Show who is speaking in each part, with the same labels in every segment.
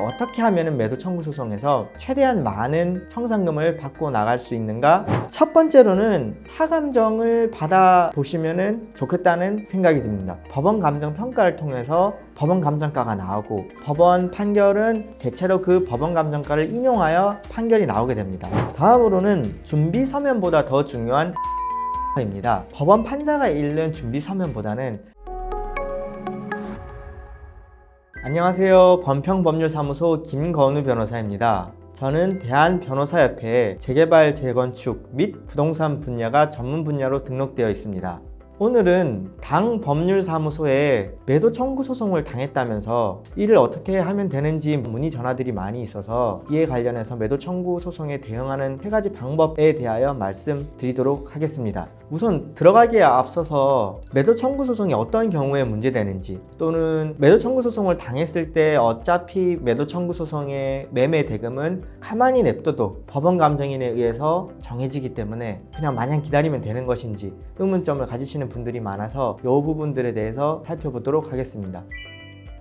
Speaker 1: 어떻게 하면 매도 청구 소송에서 최대한 많은 청산금을 받고 나갈 수 있는가? 첫 번째로는 타감정을 받아보시면 좋겠다는 생각이 듭니다. 법원 감정 평가를 통해서 법원 감정가가 나오고 법원 판결은 대체로 그 법원 감정가를 인용하여 판결이 나오게 됩니다. 다음으로는 준비 서면보다 더 중요한 입니다. 법원 판사가 읽는 준비 서면보다는 안녕하세요. 권평법률사무소 김건우 변호사입니다. 저는 대한변호사협회에 재개발, 재건축 및 부동산 분야가 전문 분야로 등록되어 있습니다. 오늘은 당 법률사무소에 매도 청구 소송을 당했다면서 이를 어떻게 하면 되는지 문의 전화들이 많이 있어서 이에 관련해서 매도 청구 소송에 대응하는 3가지 방법에 대하여 말씀드리도록 하겠습니다. 우선 들어가기에 앞서서 매도 청구 소송이 어떤 경우에 문제되는지, 또는 매도 청구 소송을 당했을 때 어차피 매도 청구 소송의 매매 대금은 가만히 냅둬도 법원 감정인에 의해서 정해지기 때문에 그냥 마냥 기다리면 되는 것인지 의문점을 가지시는 분들이 많아서 이 부분들에 대해서 살펴보도록 하겠습니다.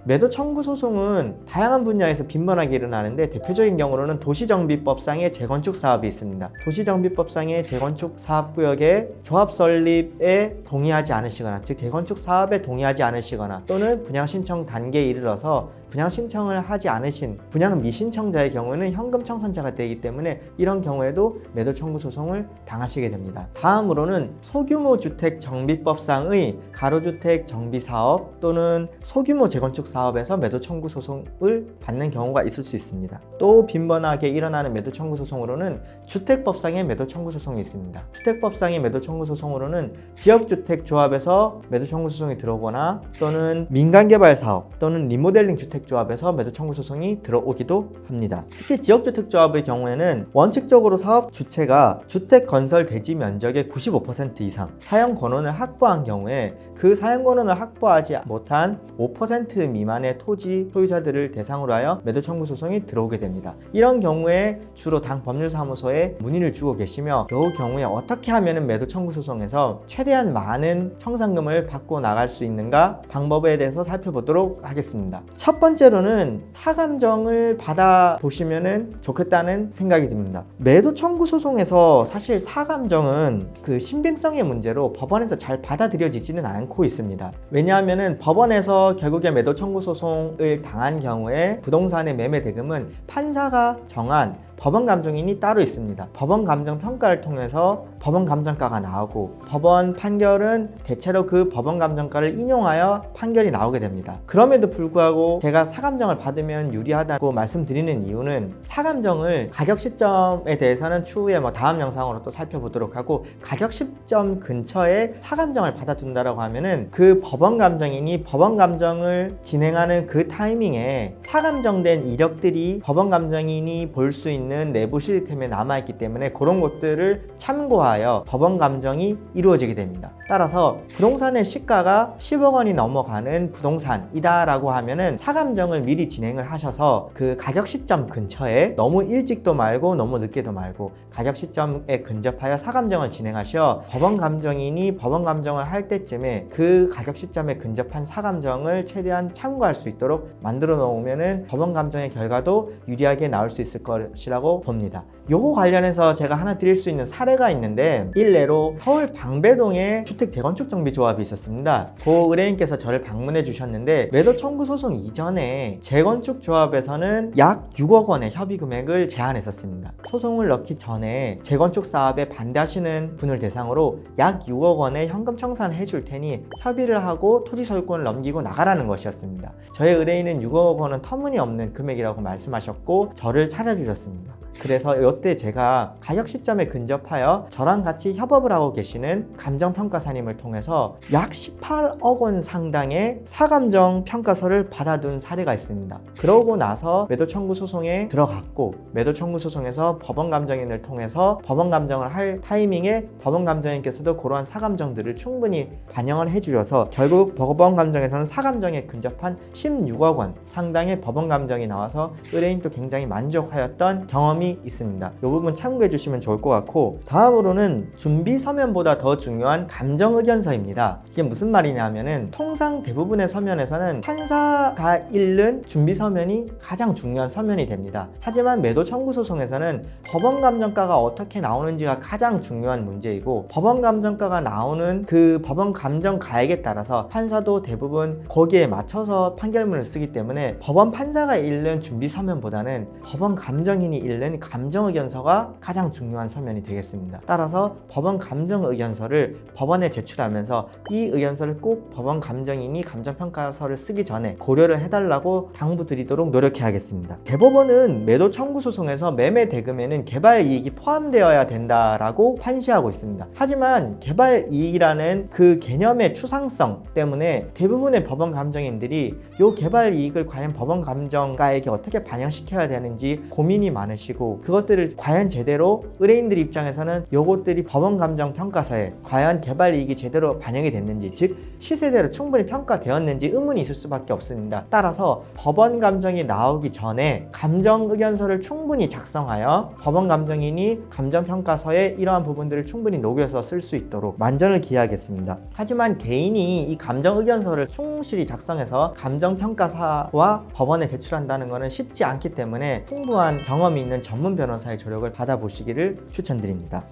Speaker 1: 매도 청구 소송은 다양한 분야에서 빈번하게 일어나는데 대표적인 경우로는 도시정비법상의 재건축 사업이 있습니다. 도시정비법상의 재건축 사업구역의 조합 설립에 동의하지 않으시거나, 즉 재건축 사업에 동의하지 않으시거나, 또는 분양 신청 단계에 이르러서 분양 신청을 하지 않으신 분양 미신청자의 경우는 현금 청산자가 되기 때문에 이런 경우에도 매도 청구 소송을 당하시게 됩니다. 다음으로는 소규모 주택 정비법상의 가로주택 정비 사업 또는 소규모 재건축 사업에서 매도 청구 소송을 받는 경우가 있을 수 있습니다. 또 빈번하게 일어나는 매도 청구 소송으로는 주택법상의 매도 청구 소송이 있습니다. 주택법상의 매도 청구 소송으로는 지역주택 조합에서 매도 청구 소송이 들어오거나, 또는 민간개발 사업 또는 리모델링 주택 조합에서 매도 청구 소송이 들어오기도 합니다. 특히 지역주택 조합의 경우에는 원칙적으로 사업 주체가 주택 건설 대지 면적의 95% 이상 사용 권원을 확보한 경우에 그 사용 권원을 확보하지 못한 5% 미만의 토지 소유자들을 대상으로 하여 매도 청구 소송이 들어오게 됩니다. 이런 경우에 주로 당 법률사무소에 문의를 주고 계시며, 이 경우에 어떻게 하면 매도 청구 소송에서 최대한 많은 청산금을 받고 나갈 수 있는가 방법에 대해서 살펴보도록 하겠습니다. 첫 번째로는 타감정을 받아보시면 좋겠다는 생각이 듭니다. 매도 청구 소송에서 사실 사감정은 그 신빙성의 문제로 법원에서 잘 받아들여지지는 않고 있습니다. 왜냐하면 법원에서 결국에 매도 청구 소송을 당한 경우에 부동산의 매매 대금은 판사가 정한 법원 감정인이 따로 있습니다. 법원 감정 평가를 통해서 법원 감정가가 나오고 법원 판결은 대체로 그 법원 감정가를 인용하여 판결이 나오게 됩니다. 그럼에도 불구하고 제가 사감정을 받으면 유리하다고 말씀드리는 이유는, 사감정을 가격 시점에 대해서는 추후에 다음 영상으로 또 살펴보도록 하고, 가격 시점 근처에 사감정을 받아둔다라고 하면은 그 법원 감정인이 법원 감정을 진행하는 그 타이밍에 사감정된 이력들이 법원 감정인이 볼 수 있는 내부 시스템에 남아있기 때문에 그런 것들을 참고하여 법원 감정이 이루어지게 됩니다. 따라서 부동산의 시가가 10억 원이 넘어가는 부동산이다 라고 하면은 사감정을 미리 진행을 하셔서 그 가격 시점 근처에 너무 일찍도 말고 너무 늦게도 말고 가격 시점에 근접하여 사감정을 진행하셔 법원 감정인이 법원 감정을 할 때쯤에 그 가격 시점에 근접한 사감정을 최대한 참고할 수 있도록 만들어 놓으면은 법원 감정의 결과도 유리하게 나올 수 있을 것이라고 봅니다. 요거 관련해서 제가 하나 드릴 수 있는 사례가 있는데, 일례로 서울 방배동에 주택 재건축 정비 조합이 있었습니다. 고 의뢰인께서 저를 방문해 주셨는데, 매도 청구 소송 이전에 재건축 조합에서는 약 6억 원의 협의 금액을 제안했었습니다. 소송을 넣기 전에 재건축 사업에 반대하시는 분을 대상으로 약 6억 원의 현금 청산을 해줄 테니 협의를 하고 토지 소유권을 넘기고 나가라는 것이었습니다. 저의 의뢰인은 6억 원은 터무니없는 금액이라고 말씀하셨고 저를 찾아주셨습니다. 그래서 이때 제가 가격 시점에 근접하여 저랑 같이 협업을 하고 계시는 감정평가사님을 통해서 약 18억 원 상당의 사감정 평가서를 받아둔 사례가 있습니다. 그러고 나서 매도 청구 소송에 들어갔고, 매도 청구 소송에서 법원 감정인을 통해서 법원 감정을 할 타이밍에 법원 감정인께서도 그러한 사감정들을 충분히 반영을 해주셔서 결국 법원 감정에서는 사감정에 근접한 16억 원 상당의 법원 감정이 나와서 의뢰인도 굉장히 만족하였던 경험이 점이 있습니다. 이 부분 참고해 주시면 좋을 것 같고, 다음으로는 준비 서면보다 더 중요한 감정 의견서입니다. 이게 무슨 말이냐면은 통상 대부분의 서면에서는 판사가 읽는 준비 서면이 가장 중요한 서면이 됩니다. 하지만 매도 청구 소송에서는 법원 감정가가 어떻게 나오는지가 가장 중요한 문제이고, 법원 감정가가 나오는 그 법원 감정가액에 따라서 판사도 대부분 거기에 맞춰서 판결문을 쓰기 때문에 법원 판사가 읽는 준비 서면보다는 법원 감정인이 읽는 감정 의견서가 가장 중요한 서면이 되겠습니다. 따라서 법원 감정 의견서를 법원에 제출하면서 이 의견서를 꼭 법원 감정인이 감정평가서를 쓰기 전에 고려를 해달라고 당부드리도록 노력해야겠습니다. 대법원은 매도 청구 소송에서 매매 대금에는 개발 이익이 포함되어야 된다라고 판시하고 있습니다. 하지만 개발 이익이라는 그 개념의 추상성 때문에 대부분의 법원 감정인들이 이 개발 이익을 과연 법원 감정가에게 어떻게 반영시켜야 되는지 고민이 많으시고, 그것들을 과연 제대로 의뢰인들 입장에서는 요것들이 법원 감정 평가서에 과연 개발 이익이 제대로 반영이 됐는지, 즉 시세대로 충분히 평가되었는지 의문이 있을 수밖에 없습니다. 따라서 법원 감정이 나오기 전에 감정 의견서를 충분히 작성하여 법원 감정인이 감정 평가서에 이러한 부분들을 충분히 녹여서 쓸 수 있도록 만전을 기하겠습니다. 하지만 개인이 이 감정 의견서를 충실히 작성해서 감정 평가사와 법원에 제출한다는 것은 쉽지 않기 때문에 풍부한 경험이 있는 전문 변호사의 조력을 받아보시기를 추천드립니다.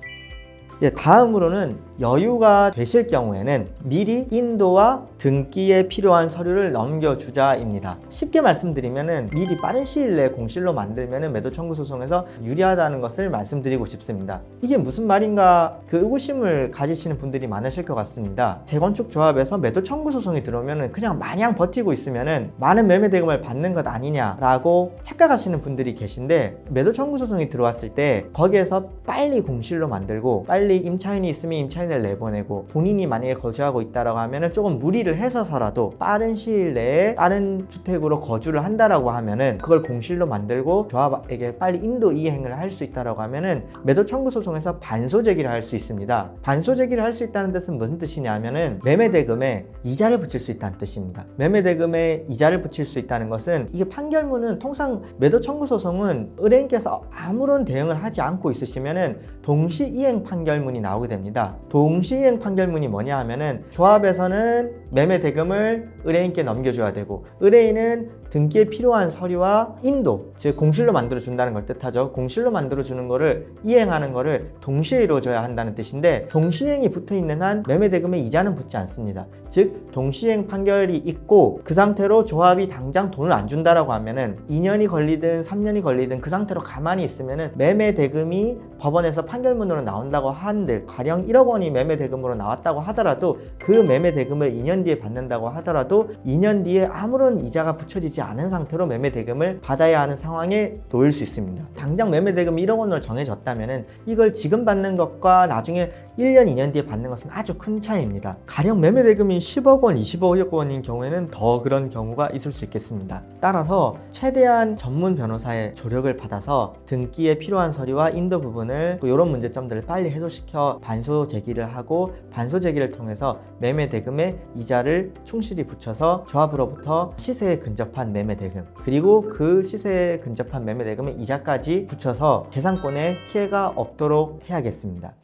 Speaker 1: 다음으로는 여유가 되실 경우에는 미리 인도와 등기에 필요한 서류를 넘겨주자입니다. 쉽게 말씀드리면 미리 빠른 시일 내에 공실로 만들면 매도 청구 소송에서 유리하다는 것을 말씀드리고 싶습니다. 이게 무슨 말인가 그 의구심을 가지시는 분들이 많으실 것 같습니다. 재건축 조합에서 매도 청구 소송이 들어오면 그냥 마냥 버티고 있으면 많은 매매 대금을 받는 것 아니냐라고 착각하시는 분들이 계신데, 매도 청구 소송이 들어왔을 때 거기에서 빨리 공실로 만들고 빨리 임차인이 있으면 임차인을 내보내고, 본인이 만약에 거주하고 있다라고 하면은 조금 무리를 해서서라도 빠른 시일 내에 다른 주택으로 거주를 한다라고 하면은 그걸 공실로 만들고 조합에게 빨리 인도 이행을 할 수 있다라고 하면은 매도 청구 소송에서 반소 제기를 할 수 있습니다. 반소 제기를 할 수 있다는 뜻은 무슨 뜻이냐면은 매매 대금에 이자를 붙일 수 있다는 뜻입니다. 매매 대금에 이자를 붙일 수 있다는 것은, 이게 판결문은 통상 매도 청구 소송은 의뢰인께서 아무런 대응을 하지 않고 있으시면은 동시 이행 판결문이 나오게 됩니다. 동시이행 판결문이 뭐냐 하면은 조합에서는 매매 대금을 의뢰인께 넘겨줘야 되고, 의뢰인은 등기에 필요한 서류와 인도, 즉 공실로 만들어준다는 걸 뜻하죠. 공실로 만들어주는 거를 이행하는 거를 동시에 이루어져야 한다는 뜻인데, 동시이행이 붙어있는 한 매매 대금에 이자는 붙지 않습니다. 즉 동시이행 판결이 있고 그 상태로 조합이 당장 돈을 안 준다라고 하면은 2년이 걸리든 3년이 걸리든 그 상태로 가만히 있으면은 매매 대금이 법원에서 판결문으로 나온다고 한들, 가령 1억 원이 매매 대금으로 나왔다고 하더라도 그 매매 대금을 2년 뒤에 받는다고 하더라도 2년 뒤에 아무런 이자가 붙여지지 않은 상태로 매매 대금을 받아야 하는 상황에 놓일 수 있습니다. 당장 매매 대금이 1억 원으로 정해졌다면은 이걸 지금 받는 것과 나중에 1년, 2년 뒤에 받는 것은 아주 큰 차이입니다. 가령 매매 대금이 10억 원, 20억 원인 경우에는 더 그런 경우가 있을 수 있겠습니다. 따라서 최대한 전문 변호사의 조력을 받아서 등기에 필요한 서류와 인도 부분을, 또 이런 문제점들을 빨리 해소시켜 반소 제기를 하고, 반소 제기를 통해서 매매 대금에 이자를 충실히 붙여서 조합으로부터 시세에 근접한 매매 대금, 그리고 그 시세에 근접한 매매 대금에 이자까지 붙여서 재산권에 피해가 없도록 해야겠습니다.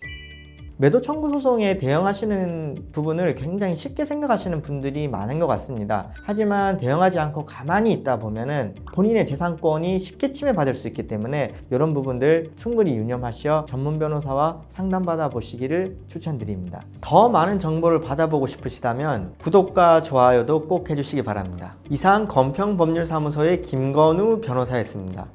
Speaker 1: 매도 청구 소송에 대응하시는 부분을 굉장히 쉽게 생각하시는 분들이 많은 것 같습니다. 하지만 대응하지 않고 가만히 있다 보면은 본인의 재산권이 쉽게 침해받을 수 있기 때문에 이런 부분들 충분히 유념하시어 전문 변호사와 상담받아 보시기를 추천드립니다. 더 많은 정보를 받아보고 싶으시다면 구독과 좋아요도 꼭 해주시기 바랍니다. 이상 건평법률사무소의 김건우 변호사였습니다.